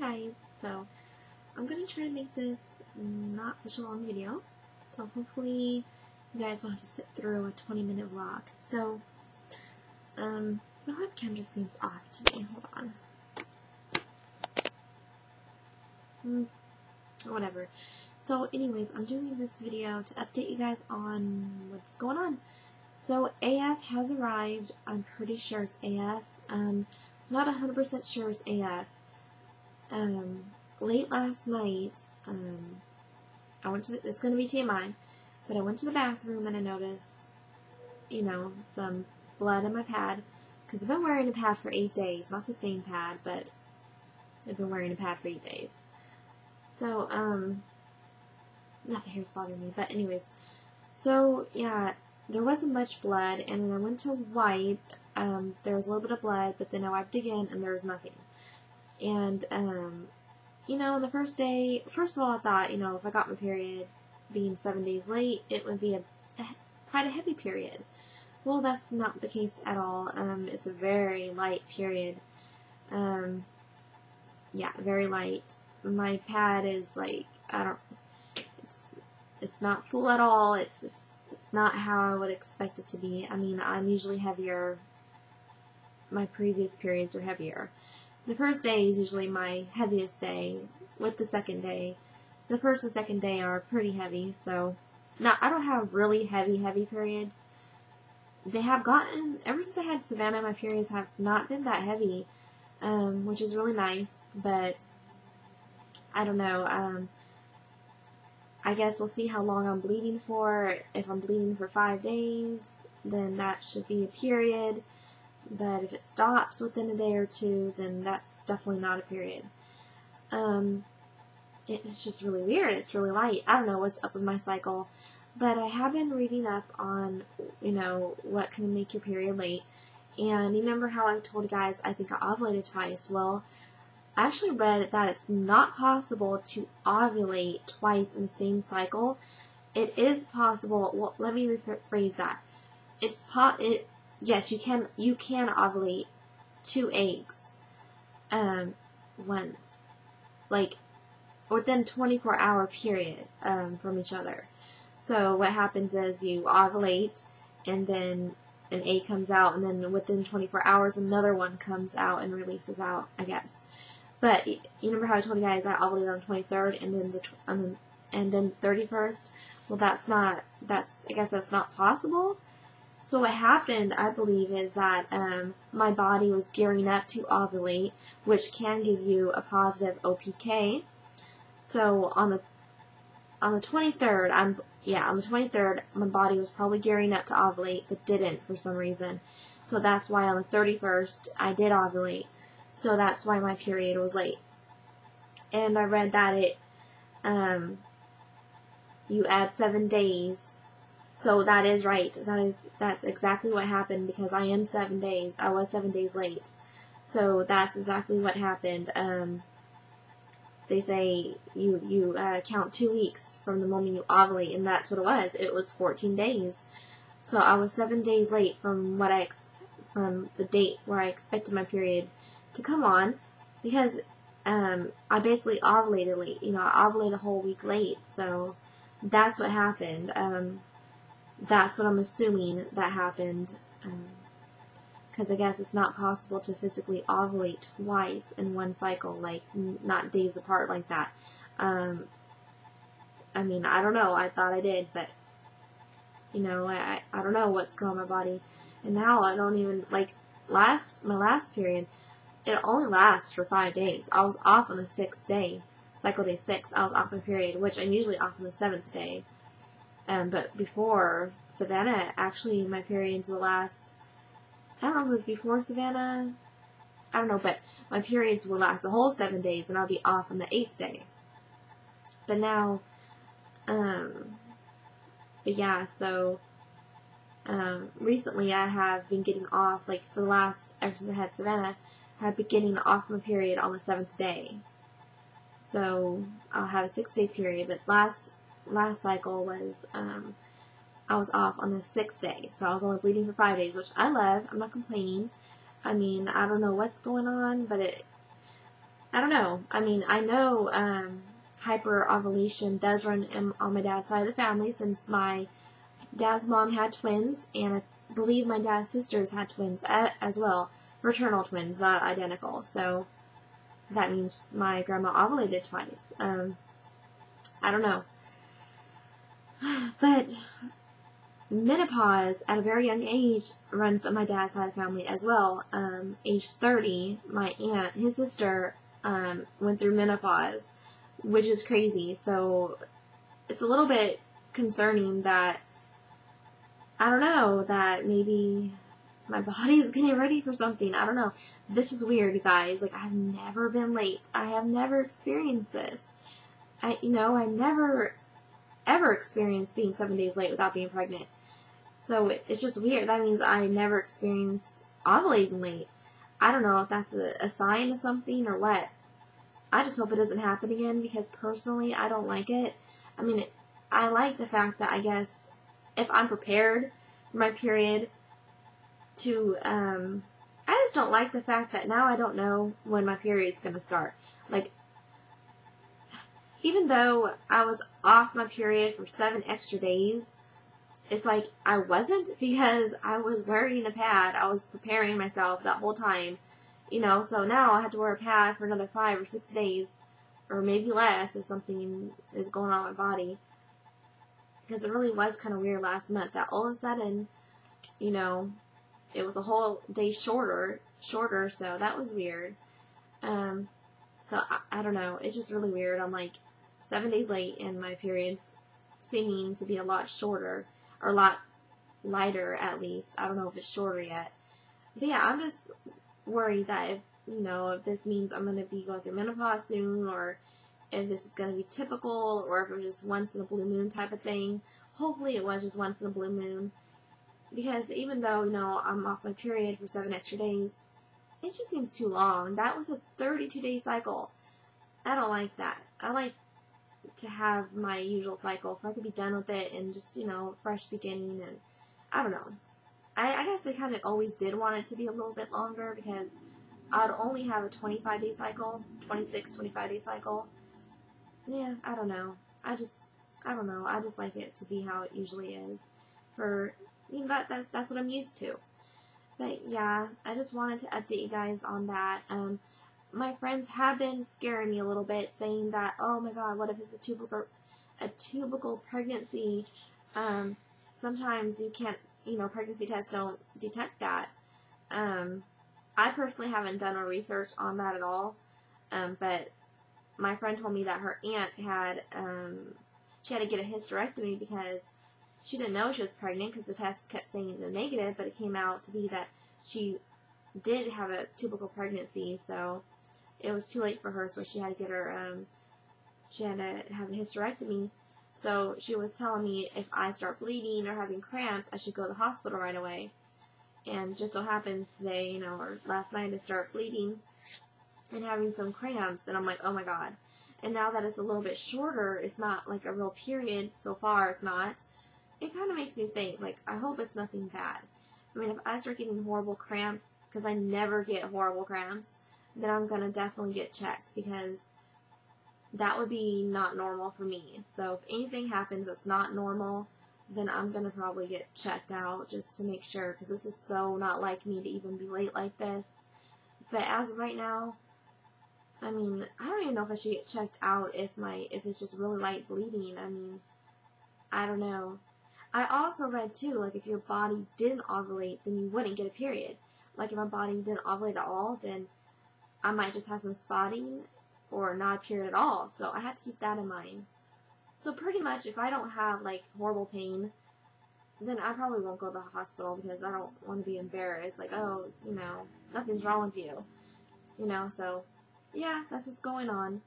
guys, so I'm going to try to make this not such a long video, so hopefully you guys don't have to sit through a 20-minute vlog. So, my webcam just seems off to me. Hold on. Whatever. So anyways, I'm doing this video to update you guys on what's going on. So AF has arrived. I'm pretty sure it's AF. Not 100% sure it's AF. Late last night, I went to it's going to be TMI, but I went to the bathroom and I noticed, some blood in my pad, because I've been wearing a pad for 8 days, not the same pad, but I've been wearing a pad for 8 days. So, not the hair's bothering me, but anyways, so, yeah, there wasn't much blood, and when I went to wipe, there was a little bit of blood, but then I wiped again, and there was nothing. And, the first day, first of all, I thought, if I got my period being 7 days late, it would be quite a heavy period. Well, that's not the case at all. It's a very light period. Yeah, very light. My pad is like, it's not full at all. It's not how I would expect it to be. I mean, I'm usually heavier. My previous periods are heavier. The first day is usually my heaviest day, with the second day. The first and second day are pretty heavy, so now I don't have really heavy periods. They have gotten, ever since I had Savannah, my periods have not been that heavy, which is really nice, but I don't know. I guess we'll see how long I'm bleeding for. If I'm bleeding for 5 days, then that should be a period. But if it stops within a day or two, then that's definitely not a period. It's just really weird. It's really light. I don't know what's up with my cycle. But I have been reading up on, what can make your period late. And you remember how I told you guys I think I ovulated twice? Well, I actually read that it's not possible to ovulate twice in the same cycle. It is possible. Well, let me rephrase that. Yes, you can ovulate 2 eggs once, like within 24-hour period from each other. So what happens is you ovulate, and then an egg comes out, and then within 24 hours another one comes out and releases out, I guess. But you remember how I told you guys I ovulated on the 23rd and then 31st? Well, I guess that's not possible. So what happened, I believe, is that my body was gearing up to ovulate, which can give you a positive OPK. So on the 23rd, on the 23rd, my body was probably gearing up to ovulate, but didn't for some reason. So that's why on the 31st I did ovulate. So that's why my period was late. And I read that you add 7 days. So that is right. That's exactly what happened, because I am 7 days. I was 7 days late. So that's exactly what happened. They say you count 2 weeks from the moment you ovulate, and that's what it was. It was 14 days. So I was 7 days late from from the date where I expected my period to come on, because I basically ovulated late. I ovulated a whole week late. So that's what happened. That's what I'm assuming that happened, because I guess it's not possible to physically ovulate twice in one cycle, like not days apart like that. I mean, I don't know. I thought I did, but I don't know what's going on in my body. And now I don't even, like, my last period, it only lasts for 5 days. I was off on the 6th day, cycle day 6. I was off my period, which I'm usually off on the 7th day. But before Savannah, actually, my periods will last, I don't know if it was before Savannah, I don't know, but my periods will last a whole 7 days, and I'll be off on the 8th day. But now, but yeah, so, recently I have been getting off, like, for the last, ever since I had Savannah, I have been getting off my period on the 7th day. So, I'll have a 6-day period, but last cycle was, I was off on the 6th day, so I was only bleeding for 5 days, which I love. I'm not complaining. I mean, I don't know what's going on, but I don't know. I mean, I know hyperovulation does run on my dad's side of the family, since my dad's mom had twins, and I believe my dad's sisters had twins as well. Fraternal twins, not identical. So that means my grandma ovulated twice. I don't know. But menopause at a very young age runs on my dad's side of the family as well. Age 30, my aunt, his sister, went through menopause, which is crazy. So it's a little bit concerning that, I don't know, that maybe my body is getting ready for something. I don't know. This is weird, you guys. Like, I've never been late. I have never experienced this. I never ever experienced being 7 days late without being pregnant. So it's just weird. That means I never experienced ovulating late. I don't know if that's a sign of something or what. I just hope it doesn't happen again, because personally I don't like it. I mean, I like the fact that, I guess, if I'm prepared for my period to, I just don't like the fact that now I don't know when my period is going to start. Like, even though I was off my period for 7 extra days, it's like I wasn't, because I was wearing a pad. I was preparing myself that whole time, so now I have to wear a pad for another 5 or 6 days, or maybe less if something is going on in my body. Because it really was kind of weird last month that all of a sudden, it was a whole day shorter, so that was weird. So I don't know, it's just really weird. I'm like 7 days late, and my period's seeming to be a lot shorter, or a lot lighter at least. I don't know if it's shorter yet. But yeah, I'm just worried that if this means I'm going to be going through menopause soon, or if this is going to be typical, or if it was just once in a blue moon type of thing. Hopefully it was just once in a blue moon, because even though, I'm off my period for 7 extra days, it just seems too long. That was a 32-day cycle. I don't like that. I like to have my usual cycle, if I could be done with it and just, fresh beginning. And I don't know. I guess I kind of always did want it to be a little bit longer, because I'd only have a 25-day cycle, 25-day cycle. Yeah, I don't know. I don't know. I just like it to be how it usually is. For, that's what I'm used to. But yeah, I just wanted to update you guys on that. My friends have been scaring me a little bit, saying that, oh my god, what if it's a tubercle pregnancy? Sometimes you can't, pregnancy tests don't detect that. I personally haven't done a research on that at all, but my friend told me that her aunt had, she had to get a hysterectomy because she didn't know she was pregnant, because the test kept saying negative, but it came out to be that she did have a tubercle pregnancy, so it was too late for her, so she had to get her, she had to have a hysterectomy. So she was telling me if I start bleeding or having cramps, I should go to the hospital right away. And just so happens today, or last night, I start bleeding and having some cramps, and I'm like, oh my god. And now that it's a little bit shorter, it's not like a real period, so far it's not, it kind of makes me think, like, I hope it's nothing bad. I mean, if I start getting horrible cramps, because I never get horrible cramps, then I'm going to definitely get checked, because that would be not normal for me. So if anything happens that's not normal, then I'm going to probably get checked out just to make sure, because this is so not like me to even be late like this. But as of right now, I mean, I don't even know if I should get checked out if it's just really light bleeding. I mean, I don't know. I also read too, like, if your body didn't ovulate, then you wouldn't get a period. Like, if my body didn't ovulate at all, then I might just have some spotting or not a period at all. So I have to keep that in mind. So pretty much, if I don't have, like, horrible pain, then I probably won't go to the hospital, because I don't want to be embarrassed. Like, oh, nothing's wrong with you. So yeah, that's what's going on.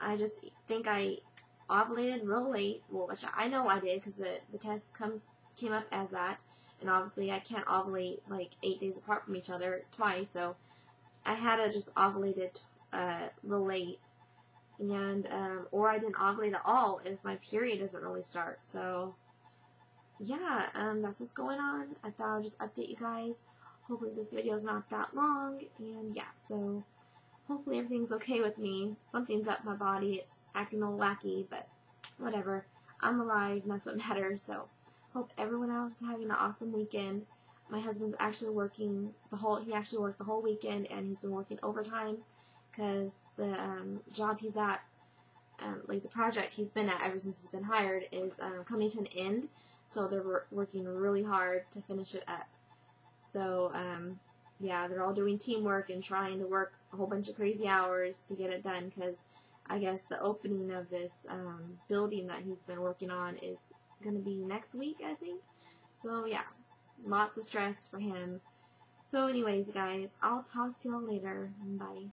I just think I ovulated real late, well, which I know I did, because the test came up as that, and obviously I can't ovulate like 8 days apart from each other twice, so I had to just ovulated real late, and or I didn't ovulate at all if my period doesn't really start. So yeah, that's what's going on. I thought I'd just update you guys. Hopefully this video is not that long, and yeah, so hopefully everything's okay with me. Something's up my body. It's acting all wacky, but whatever. I'm alive, and that's what matters. So hope everyone else is having an awesome weekend. My husband's actually working he actually worked the whole weekend, and he's been working overtime because the job he's at, like the project he's been at ever since he's been hired, is coming to an end. So they're working really hard to finish it up. So yeah, they're all doing teamwork and trying to work a whole bunch of crazy hours to get it done, because I guess the opening of this building that he's been working on is going to be next week, I think. So yeah, lots of stress for him. So anyways, guys, I'll talk to y'all later. Bye.